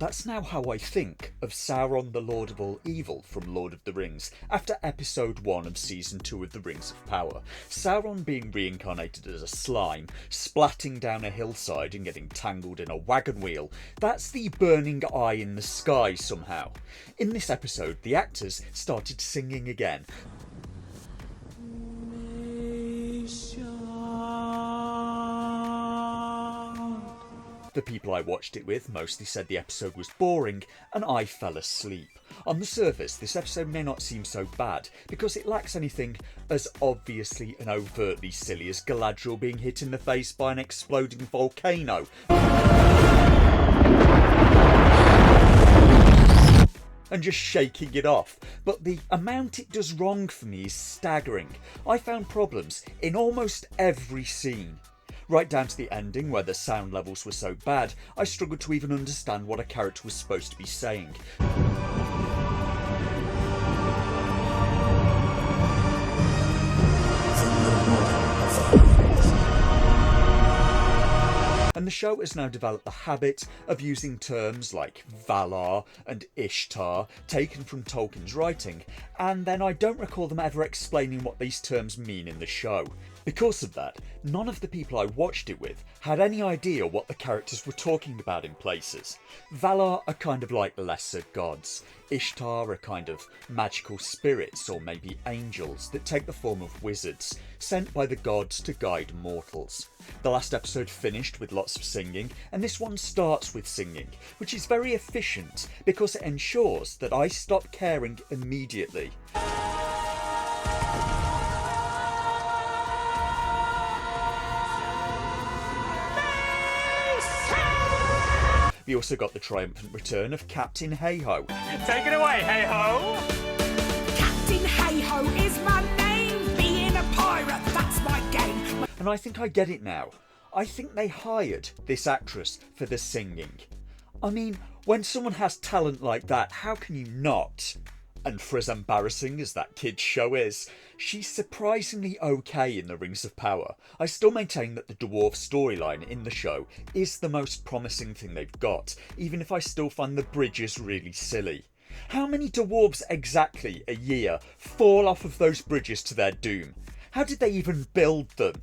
That's now how I think of Sauron the Lord of all Evil from Lord of the Rings, after episode 1 of season 2 of the Rings of Power. Sauron being reincarnated as a slime, splatting down a hillside and getting tangled in a wagon wheel. That's the burning eye in the sky somehow. In this episode, the actors started singing again. The people I watched it with mostly said the episode was boring, and I fell asleep. On the surface, this episode may not seem so bad, because it lacks anything as obviously and overtly silly as Galadriel being hit in the face by an exploding volcano. And just shaking it off. But the amount it does wrong for me is staggering. I found problems in almost every scene. Right down to the ending, where the sound levels were so bad, I struggled to even understand what a character was supposed to be saying. And the show has now developed the habit of using terms like Valar and Ishtar, taken from Tolkien's writing, and then I don't recall them ever explaining what these terms mean in the show. Because of that, none of the people I watched it with had any idea what the characters were talking about in places. Valar are kind of like lesser gods. Ishtar are kind of magical spirits, or maybe angels, that take the form of wizards, sent by the gods to guide mortals. The last episode finished with lots of singing, and this one starts with singing, which is very efficient because it ensures that I stop caring immediately. We also got the triumphant return of Captain Hey-Ho. Take it away, Hey-Ho! Captain Hey-Ho is my name. Being a pirate, that's my game. And I think I get it now. I think they hired this actress for the singing. I mean, when someone has talent like that, how can you not? And for as embarrassing as that kid's show is, she's surprisingly okay in the Rings of Power. I still maintain that the dwarf storyline in the show is the most promising thing they've got, even if I still find the bridges really silly. How many dwarves exactly a year fall off of those bridges to their doom? How did they even build them?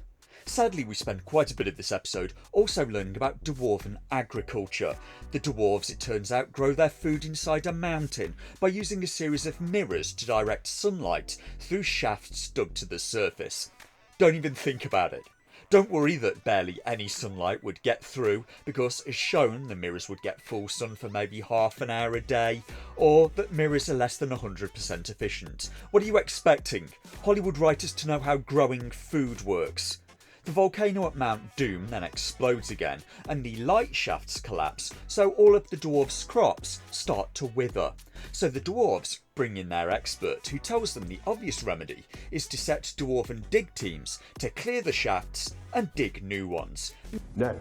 Sadly, we spend quite a bit of this episode also learning about Dwarven agriculture. The dwarves, it turns out, grow their food inside a mountain by using a series of mirrors to direct sunlight through shafts dug to the surface. Don't even think about it. Don't worry that barely any sunlight would get through, because as shown, the mirrors would get full sun for maybe half an hour a day, or that mirrors are less than 100% efficient. What are you expecting? Hollywood writers to know how growing food works? The volcano at Mount Doom then explodes again, and the light shafts collapse, so all of the dwarves' crops start to wither. So the dwarves bring in their expert, who tells them the obvious remedy is to set dwarven dig teams to clear the shafts and dig new ones. Now,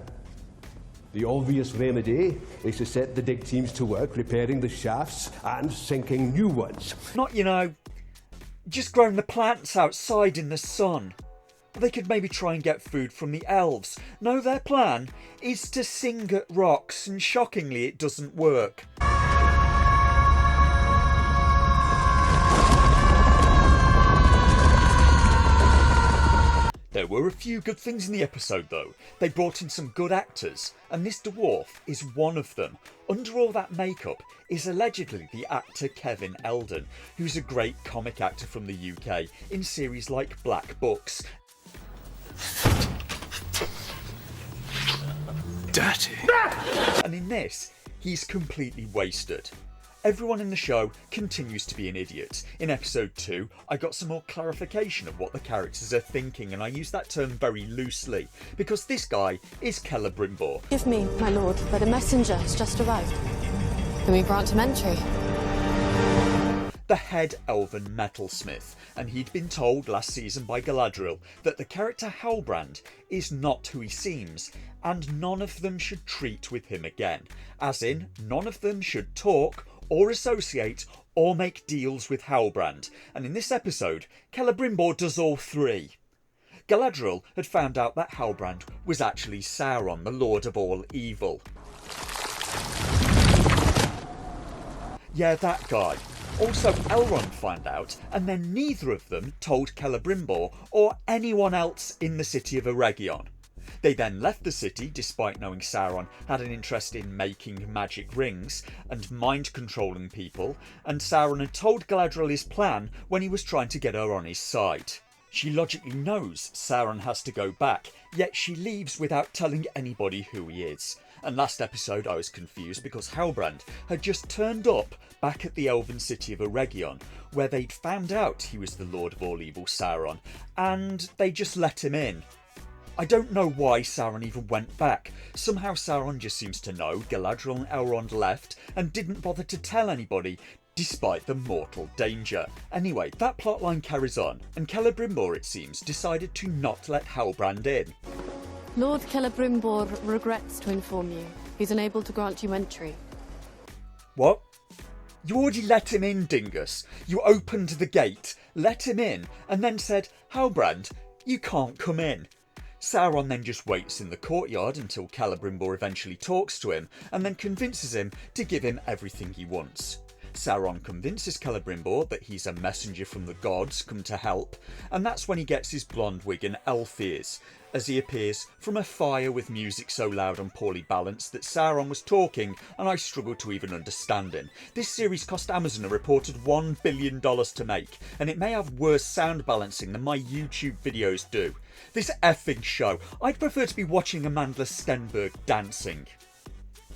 the obvious remedy is to set the dig teams to work repairing the shafts and sinking new ones. Not, just growing the plants outside in the sun. They could maybe try and get food from the elves. No, their plan is to sing at rocks, and shockingly it doesn't work. There were a few good things in the episode though. They brought in some good actors, and this dwarf is one of them. Under all that makeup is allegedly the actor Kevin Eldon, who's a great comic actor from the UK in series like Black Books. Dirty. And in this, he's completely wasted. Everyone in the show continues to be an idiot. In episode 2, I got some more clarification of what the characters are thinking, and I use that term very loosely, because this guy is Celebrimbor. Give me, my lord, where the messenger has just arrived. Can we grant him entry? The head elven metalsmith, and he'd been told last season by Galadriel that the character Halbrand is not who he seems, and none of them should treat with him again. As in, none of them should talk or associate or make deals with Halbrand. And in this episode, Celebrimbor does all three. Galadriel had found out that Halbrand was actually Sauron, the Lord of all Evil. Yeah, that guy. Also, Elrond found out, and then neither of them told Celebrimbor or anyone else in the city of Eregion. They then left the city despite knowing Sauron had an interest in making magic rings and mind controlling people, and Sauron had told Galadriel his plan when he was trying to get her on his side. She logically knows Sauron has to go back, yet she leaves without telling anybody who he is. And last episode I was confused because Halbrand had just turned up back at the elven city of Eregion, where they'd found out he was the Lord of all evil Sauron, and they just let him in. I don't know why Sauron even went back. Somehow Sauron just seems to know Galadriel and Elrond left and didn't bother to tell anybody, despite the mortal danger. Anyway, that plotline carries on, and Celebrimbor, it seems, decided to not let Halbrand in. Lord Celebrimbor regrets to inform you. He's unable to grant you entry. What? You already let him in, dingus. You opened the gate, let him in, and then said, Halbrand, you can't come in. Sauron then just waits in the courtyard until Celebrimbor eventually talks to him and then convinces him to give him everything he wants. Sauron convinces Celebrimbor that he's a messenger from the gods come to help, and that's when he gets his blonde wig and elf ears, as he appears from a fire with music so loud and poorly balanced that Sauron was talking and I struggled to even understand him. This series cost Amazon a reported $1 billion to make, and it may have worse sound balancing than my YouTube videos do. This effing show, I'd prefer to be watching Amanda Stenberg dancing.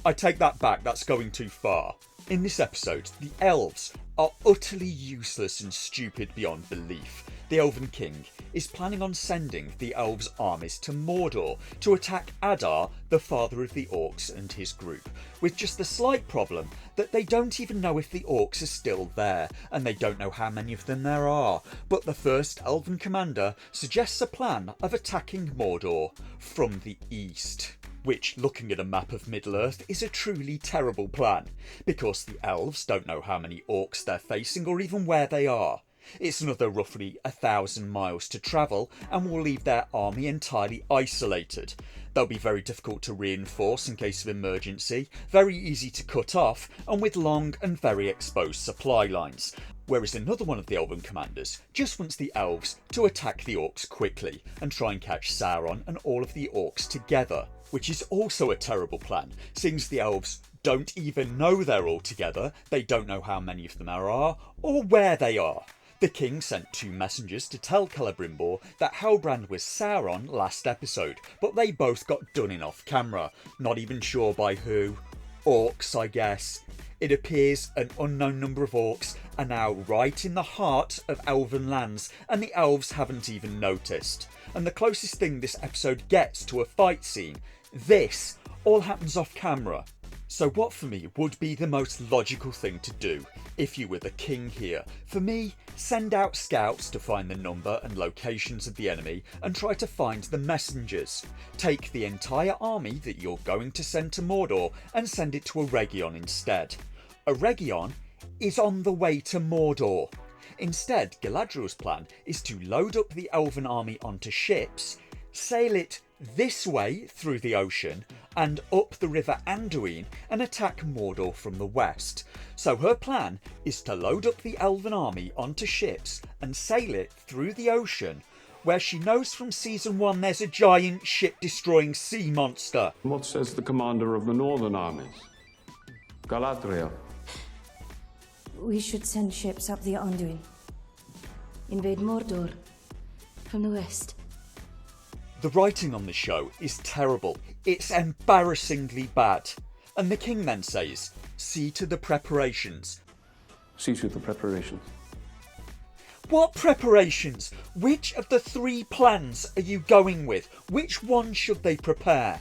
I take that back, that's going too far. In this episode, the elves are utterly useless and stupid beyond belief. The Elven King is planning on sending the elves' armies to Mordor to attack Adar, the father of the orcs, and his group, with just the slight problem that they don't even know if the orcs are still there, and they don't know how many of them there are. But the first Elven commander suggests a plan of attacking Mordor from the east, which, looking at a map of Middle-earth, is a truly terrible plan, because the elves don't know how many orcs they're facing or even where they are. It's another roughly 1,000 miles to travel and will leave their army entirely isolated. They'll be very difficult to reinforce in case of emergency, very easy to cut off, and with long and very exposed supply lines. Whereas another one of the Elven commanders just wants the elves to attack the orcs quickly and try and catch Sauron and all of the orcs together, which is also a terrible plan, since the elves don't even know they're all together, they don't know how many of them there are, or where they are. The king sent 2 messengers to tell Celebrimbor that Halbrand was Sauron last episode, but they both got done in off camera, not even sure by who. Orcs, I guess. It appears an unknown number of orcs are now right in the heart of elven lands, and the elves haven't even noticed. And the closest thing this episode gets to a fight scene, this all happens off camera. So what for me would be the most logical thing to do if you were the king here? For me, send out scouts to find the number and locations of the enemy and try to find the messengers. Take the entire army that you're going to send to Mordor and send it to Eregion instead. Eregion is on the way to Mordor. Instead, Galadriel's plan is to load up the elven army onto ships, sail it this way through the ocean and up the river Anduin and attack Mordor from the west. So her plan is to load up the elven army onto ships and sail it through the ocean, where she knows from season 1 there's a giant ship-destroying sea monster. What says the commander of the northern armies? Galadriel. We should send ships up the Anduin. Invade Mordor from the west. The writing on the show is terrible. It's embarrassingly bad. And the king then says, see to the preparations. See to the preparations. What preparations? Which of the 3 plans are you going with? Which one should they prepare?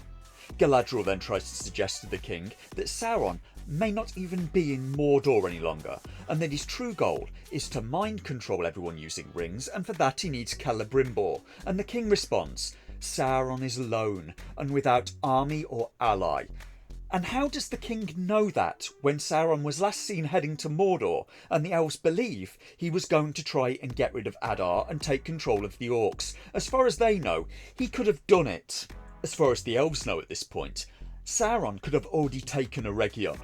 Galadriel then tries to suggest to the king that Sauron may not even be in Mordor any longer, and that his true goal is to mind control everyone using rings, and for that he needs Celebrimbor. And the king responds, Sauron is alone and without army or ally. And how does the king know that when Sauron was last seen heading to Mordor and the elves believe he was going to try and get rid of Adar and take control of the orcs? As far as they know, he could have done it. As far as the elves know at this point, Sauron could have already taken Eregion.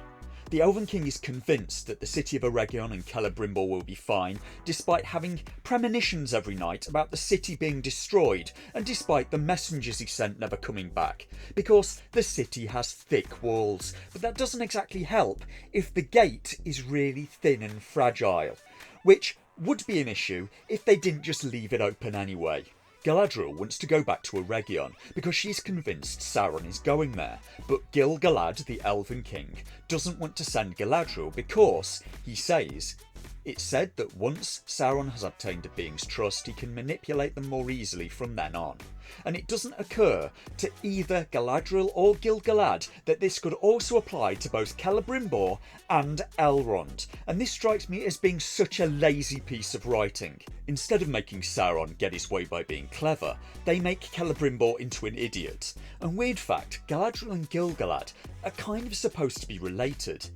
The Elven King is convinced that the city of Eregion and Celebrimbor will be fine, despite having premonitions every night about the city being destroyed, and despite the messengers he sent never coming back, because the city has thick walls. But that doesn't exactly help if the gate is really thin and fragile, which would be an issue if they didn't just leave it open anyway. Galadriel wants to go back to Eregion because she's convinced Sauron is going there, but Gil-galad, the Elven King, doesn't want to send Galadriel because, he says, it's said that once Sauron has obtained a being's trust, he can manipulate them more easily from then on. And it doesn't occur to either Galadriel or Gil-galad that this could also apply to both Celebrimbor and Elrond, and this strikes me as being such a lazy piece of writing. Instead of making Sauron get his way by being clever, they make Celebrimbor into an idiot. And weird fact, Galadriel and Gil-galad are kind of supposed to be related.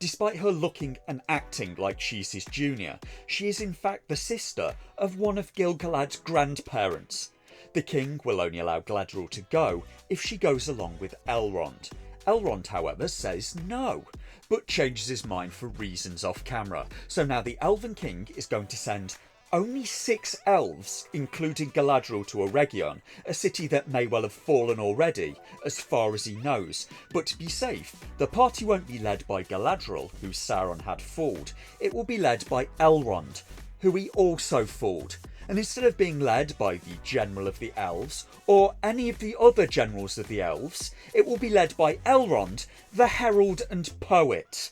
Despite her looking and acting like she's his junior, she is in fact the sister of one of Gil-galad's grandparents. The king will only allow Galadriel to go if she goes along with Elrond. Elrond, however, says no, but changes his mind for reasons off camera. So now the Elven King is going to send only 6 elves, including Galadriel, to Eregion, a city that may well have fallen already, as far as he knows. But to be safe, the party won't be led by Galadriel, who Sauron had fooled. It will be led by Elrond, who he also fooled. And instead of being led by the General of the Elves, or any of the other generals of the Elves, it will be led by Elrond, the Herald and Poet.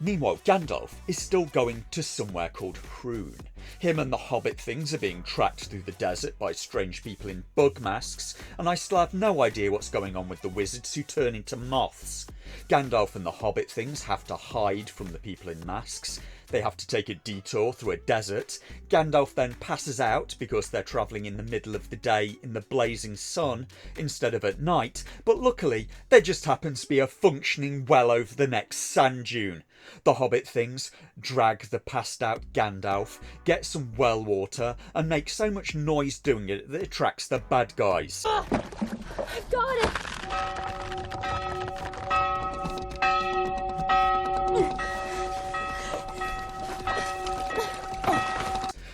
Meanwhile, Gandalf is still going to somewhere called Hrun. Him and the Hobbit things are being tracked through the desert by strange people in bug masks, and I still have no idea what's going on with the wizards who turn into moths. Gandalf and the Hobbit things have to hide from the people in masks. They have to take a detour through a desert. Gandalf then passes out because they're travelling in the middle of the day in the blazing sun instead of at night, but luckily there just happens to be a functioning well over the next sand dune. The Hobbit things drag the passed out Gandalf, get some well water, and make so much noise doing it that it attracts the bad guys. I've got it!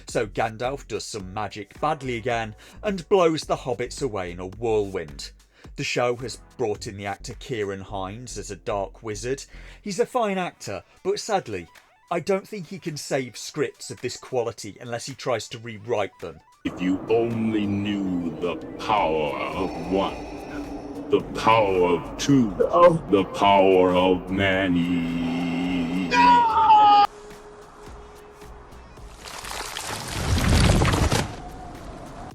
So Gandalf does some magic badly again and blows the hobbits away in a whirlwind. The show has brought in the actor Ciarán Hinds as a dark wizard. He's a fine actor, but sadly, I don't think he can save scripts of this quality unless he tries to rewrite them. If you only knew the power of one, the power of two, the power of many.